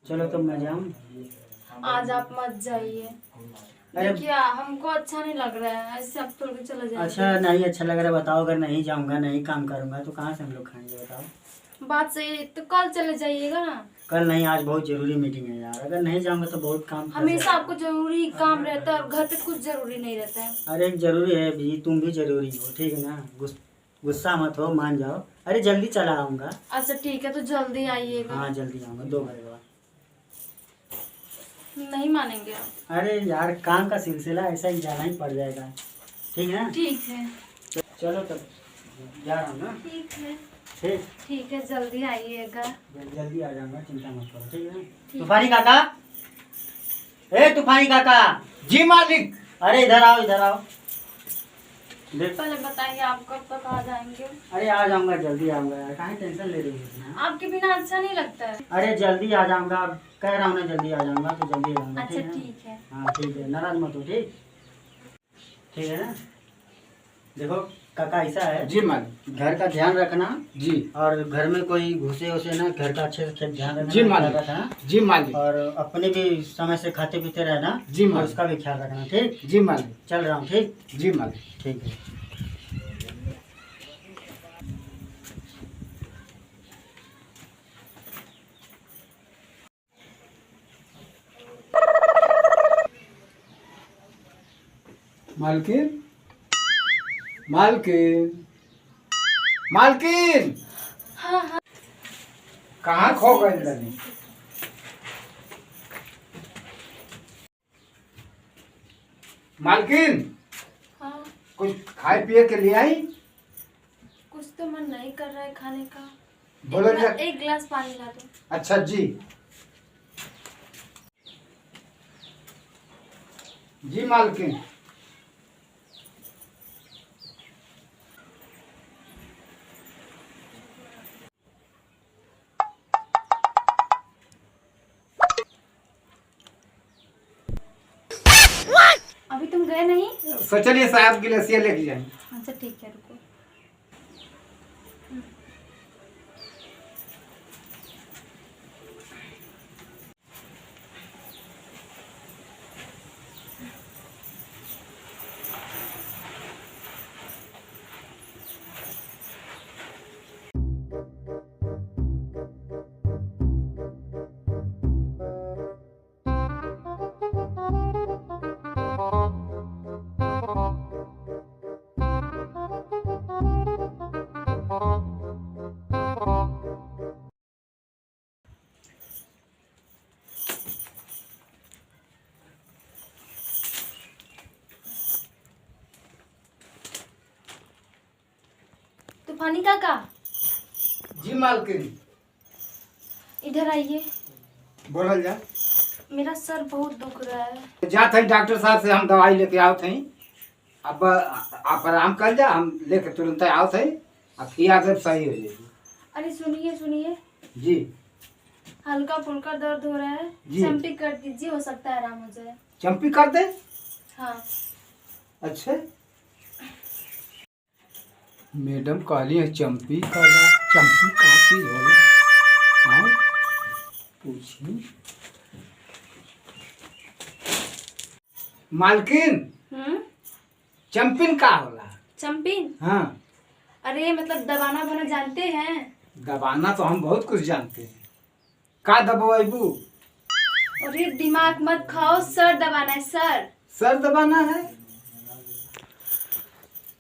चलो तो मैं जाऊँ। आज आप मत जाइए। अरे देखिए हमको अच्छा नहीं लग रहा है, ऐसे आप छोड़ के चले जाइए। अच्छा नहीं अच्छा लग रहा है बताओ। अगर नहीं जाऊँगा नहीं काम करूँगा तो कहाँ से हम लोग खाएंगे बताओ। बात सही है, तो कल चले जाइएगा ना। कल नहीं, आज बहुत जरूरी मीटिंग है यार। अगर नहीं जाऊँगा तो बहुत काम फंस हमेशा जाएगा। आपको जरूरी काम रहता है और घर पे कुछ जरूरी नहीं रहता है। अरे जरूरी है भी, तुम भी जरूरी हो ठीक है ना। गुस्सा मत हो, मान जाओ। अरे जल्दी चला आऊँगा। अच्छा ठीक है, तो जल्दी आइएगा। हाँ जल्दी आऊँगा 2 बजे बाद। नहीं मानेंगे आप? अरे यार काम का सिलसिला ऐसा ही जाना ही पड़ जाएगा। ठीक है ना। ठीक है। चलो तब जा रहा हूँ ना। ठीक है। ठीक ठीक है, जल्दी आइएगा। जल्दी आ जाऊँगा, चिंता मत करो ठीक है ना। ठीक। तूफानी काका, ए तूफानी काका। जी मालिक। अरे इधर आओ इधर आओ। देख पहले बताइए आप कब तक आ जाएंगे? अरे आ जाऊँगा, जल्दी आऊँगा यार। काहे टेंशन ले रही हो इतना? आपके बिना अच्छा नहीं लगता है। अरे जल्दी आ जाऊँगा, अब कह रहा हूँ ना जल्दी आ जाऊँगा तो जल्दी आ जाऊँगा। अच्छा ठीक है ना? ठीक है। हाँ ठीक है, नाराज मत हो। ठीक ठीक है ना। देखो काका ऐसा है, जी मालिक। घर का ध्यान रखना जी। और घर में कोई घुसे उसे ना, घर का अच्छे से ध्यान रखना। जी मालिक। ख्याल रखना। जी मालिक। और अपने भी समय से खाते पीते रहना। जी और मालिक। उसका भी ख्याल रखना। ठीक, जी मालिक। चल रहा हूँ। ठीक जी मालिक। ठीक है। मालकिन, मालकिन, मालकिन। हाँ हाँ। कहाँ खो गई लगी? मालकिन, हाँ, कुछ खाए पिए के लिए आई? कुछ तो मन नहीं कर रहा है खाने का। बोलो एक, जरा। एक गिलास पानी ला दो। अच्छा जी। जी मालकिन। अभी तुम गए नहीं? सोचलिए साहब गिलासिया लेके जाए। अच्छा ठीक है, रुको। तूफानी काका, जी मालकिन। इधर आइए। बोलल जा। मेरा सर बहुत दुख रहा है। जात है डॉक्टर साहब से हम दवाई लेके आओ थे। अब आप आराम कर जा, हम लेके तुरंत आओ थे। अब फिर आगे सही हो जाएगी। अरे सुनिए सुनिए, जी। हल्का फुल्का दर्द हो रहा है, जी। चम्पी कर दीजिए, हो सकता है आराम हो जाए। चंपी कर दे। हाँ। अच्छा मैडम कहली है चंपी करा। चंपी का चीज होला? हाँ पूछी। मालकिन, चंपिन का होला? चम्पिन? हाँ। अरे मतलब दबाना बना जानते हैं? दबाना तो हम बहुत कुछ जानते हैं। का दबाबू? अरे दिमाग मत खाओ, सर दबाना है, सर। सर दबाना है?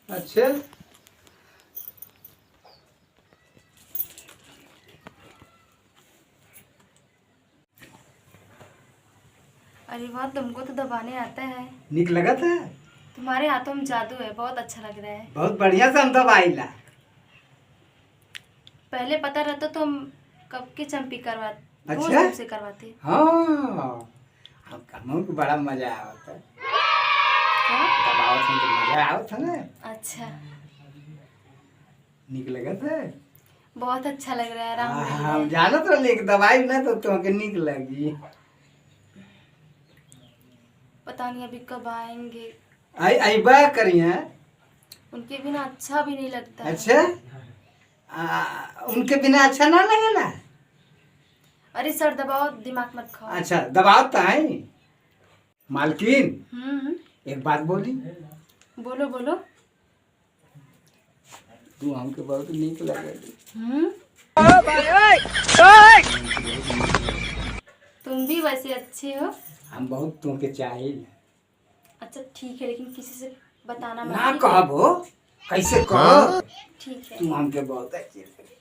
अच्छा अरे वाह, तुमको तो दबाने आता है। निक लगत है। तुम्हारे हाथों में जादू है, बहुत अच्छा लग रहा है। बहुत बढ़िया से हम दबाइला। पहले पता रहता तो हम कब के चम्पी करवाते, रोज अच्छा? तुमसे करवाते। हाँ हमको को बड़ा मजा आवत है। क्या? दबावत में तो मजा आवत है ना। अच्छा, निक लगत है। बहुत अच्छा लग रहा है, आराम मिल रहा हम है। जानत रहे कि दवाई ना तो तुमके निक लगी। पता नहीं अभी कब आएंगे। अइबा करिए। उनके बिना अच्छा भी नहीं लगता है। अच्छा उनके बिना अच्छा ना लगेला? अरे सर दबाओ, दिमाग मत खाओ। अच्छा दबाव तो है मालकिन। एक बात बोली। बोलो बोलो। तू हमके बहुत नीक लगे। तुम भी वैसे अच्छे हो। हम बहुत तुमके चाहिए। अच्छा ठीक है, लेकिन किसी से बताना मत, ना ठीक है? कहबो, कैसे कह। ठीक है। तू हमके बहुत अच्छे लगे।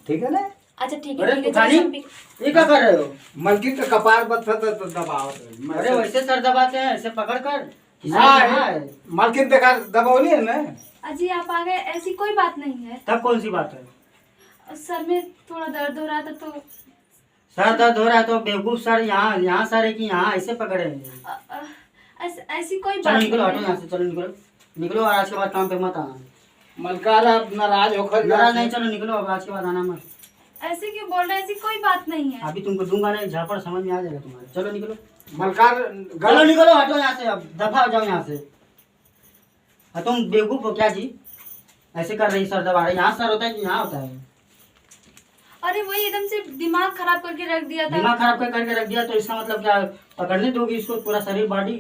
ठीक है ना। अच्छा ठीक है, अरे ठीक है, तूफानी, चलो शॉपिंग। ये क्या कर रहे हो? मलकिन का कपार बत्ता तो दबाओ। अरे वैसे सर दबाते हैं, ऐसे पकड़ कर। हाँ, मलकिन देखा दबावली है ना। अजी आप आ गए, ऐसी कोई बात नहीं है। तब कौन सी बात है? सर में थोड़ा दर्द हो रहा था तो सर दर्द हो रहा है तो बेवकूफ सर यहाँ सर है कि यहाँ ऐसे पकड़े हैं। ऐसी कोई चलो बात निकलो, हटो नहीं यहाँ से, चलो निकलो निकलो, और आज के बाद काम पे मत आना। मलकार आप नाराज होकर नाराज नहीं, चलो निकलो, अब आज के बाद आना मत। ऐसे क्यों बोल रहे हैं? ऐसी कोई बात नहीं है। अभी तुमको दूंगा नहीं, झापड़ समझ में आ जाएगा तुम्हारे। चलो निकलो, मलकार चलो निकलो, हटो यहाँ से, अब दफा हो जाओ यहाँ से। तुम बेवकूफ हो क्या जी? ऐसे कर रही, सर दबा रही। यहाँ सर होता है कि यहाँ होता है? अरे वही एकदम से दिमाग खराब करके रख दिया था। दिमाग खराब करके रख दिया तो इसका मतलब क्या? पकड़ने दोगी इसको पूरा शरीर बॉडी?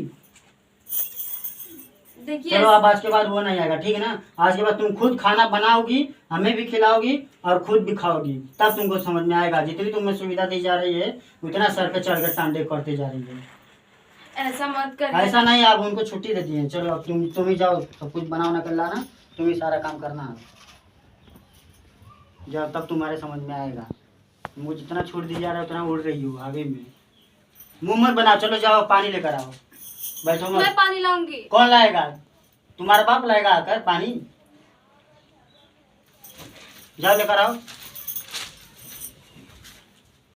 देखिए चलो अब आज के बाद वो नहीं आएगा, ठीक है ना? आज के बाद तुम खुद खाना बनाओगी, हमें भी खिलाओगी और खुद भी खाओगी, तब तुमको समझ में आएगा। जितनी तुम्हें सुविधा दी जा रही है उतना सर पे चढ़कर टांडे करते जा रही है। ऐसा मत करिए। ऐसा नहीं, आप उनको छुट्टी देती हैं। चलो अब तुम ही जाओ, सब कुछ बनाना कर लाना, तुम ही सारा काम करना। जब तब तुम्हारे समझ में आएगा। मुझे जितना छूट दी जा रहा है उतना उड़ रही हो आगे में। मुंह मत बनाओ, चलो जाओ पानी लेकर आओ। बैठो मैं मत। पानी लाऊंगी। कौन लाएगा? तुम्हारा बाप लाएगा आकर पानी। जाओ लेकर आओ।